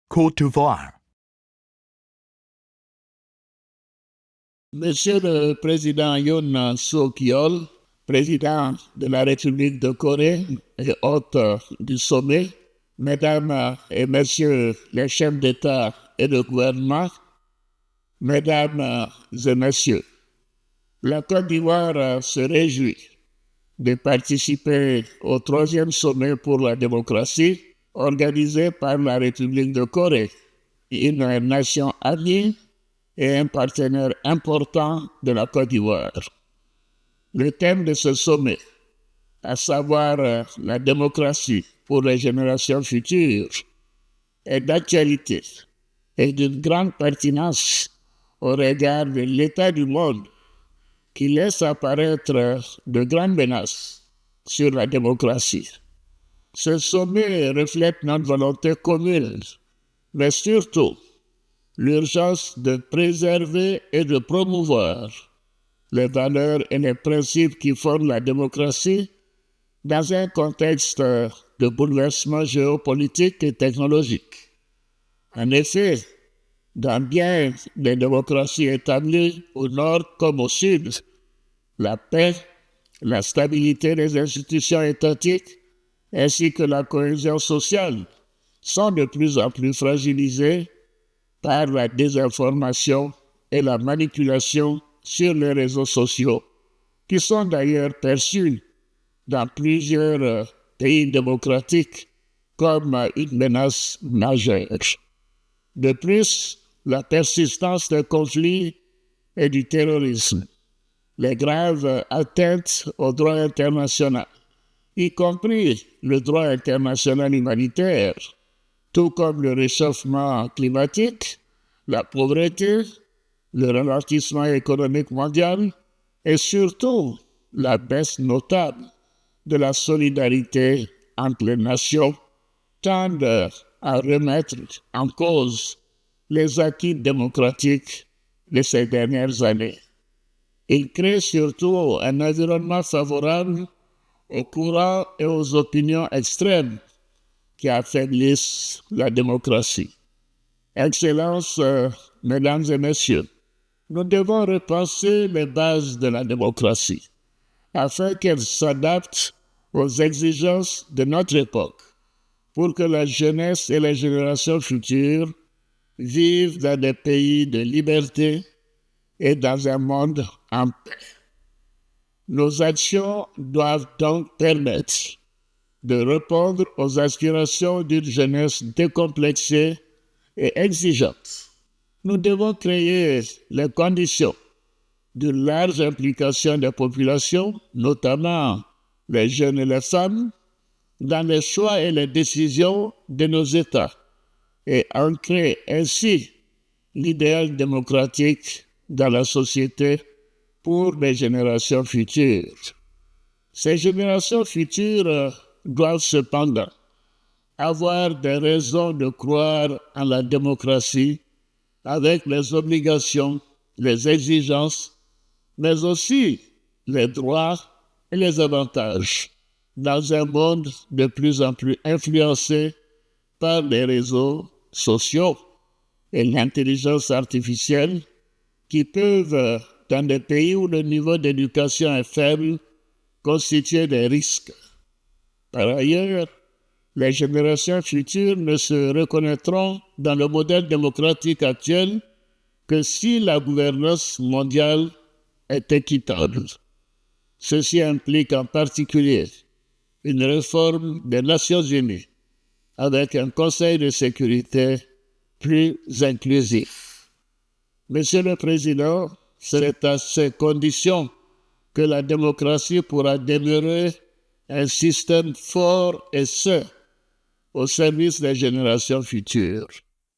Côte d'Ivoire. Monsieur le Président Yoon Suk-yeol, président de la République de Corée et hôte du sommet, Mesdames et Messieurs les chefs d'État et de gouvernement, Mesdames et Messieurs, la Côte d'Ivoire se réjouit de participer au 3e sommet pour la démocratie organisé par la République de Corée, une nation amie et un partenaire important de la Côte d'Ivoire. Le thème de ce sommet, à savoir la démocratie pour les générations futures, est d'actualité et d'une grande pertinence au regard de l'état du monde qui laisse apparaître de grandes menaces sur la démocratie. Ce sommet reflète notre volonté commune, mais surtout l'urgence de préserver et de promouvoir les valeurs et les principes qui fondent la démocratie dans un contexte de bouleversement géopolitique et technologique. En effet, dans bien des démocraties établies au nord comme au sud, la paix, la stabilité des institutions étatiques ainsi que la cohésion sociale sont de plus en plus fragilisées par la désinformation et la manipulation sur les réseaux sociaux, qui sont d'ailleurs perçus dans plusieurs pays démocratiques comme une menace majeure. De plus, la persistance des conflits et du terrorisme, les graves atteintes au droit international, y compris le droit international humanitaire, tout comme le réchauffement climatique, la pauvreté, le ralentissement économique mondial et surtout la baisse notable de la solidarité entre les nations, tendent à remettre en cause les acquis démocratiques de ces dernières années. Il crée surtout un environnement favorable aux courants et aux opinions extrêmes qui affaiblissent la démocratie. Excellences, Mesdames et Messieurs, nous devons repenser les bases de la démocratie afin qu'elle s'adapte aux exigences de notre époque pour que la jeunesse et les générations futures vivent dans des pays de liberté et dans un monde en paix. Nos actions doivent donc permettre de répondre aux aspirations d'une jeunesse décomplexée et exigeante. Nous devons créer les conditions d'une large implication des populations, notamment les jeunes et les femmes, dans les choix et les décisions de nos États et ancrer ainsi l'idéal démocratique dans la société pour les générations futures. Ces générations futures doivent cependant avoir des raisons de croire en la démocratie avec les obligations, les exigences, mais aussi les droits et les avantages dans un monde de plus en plus influencé par les réseaux sociaux et l'intelligence artificielle qui peuvent, dans des pays où le niveau d'éducation est faible, constituer des risques. Par ailleurs, les générations futures ne se reconnaîtront dans le modèle démocratique actuel que si la gouvernance mondiale est équitable. Ceci implique en particulier une réforme des Nations Unies avec un Conseil de sécurité plus inclusif. Monsieur le Président, c'est à ces conditions que la démocratie pourra demeurer un système fort et sain au service des générations futures.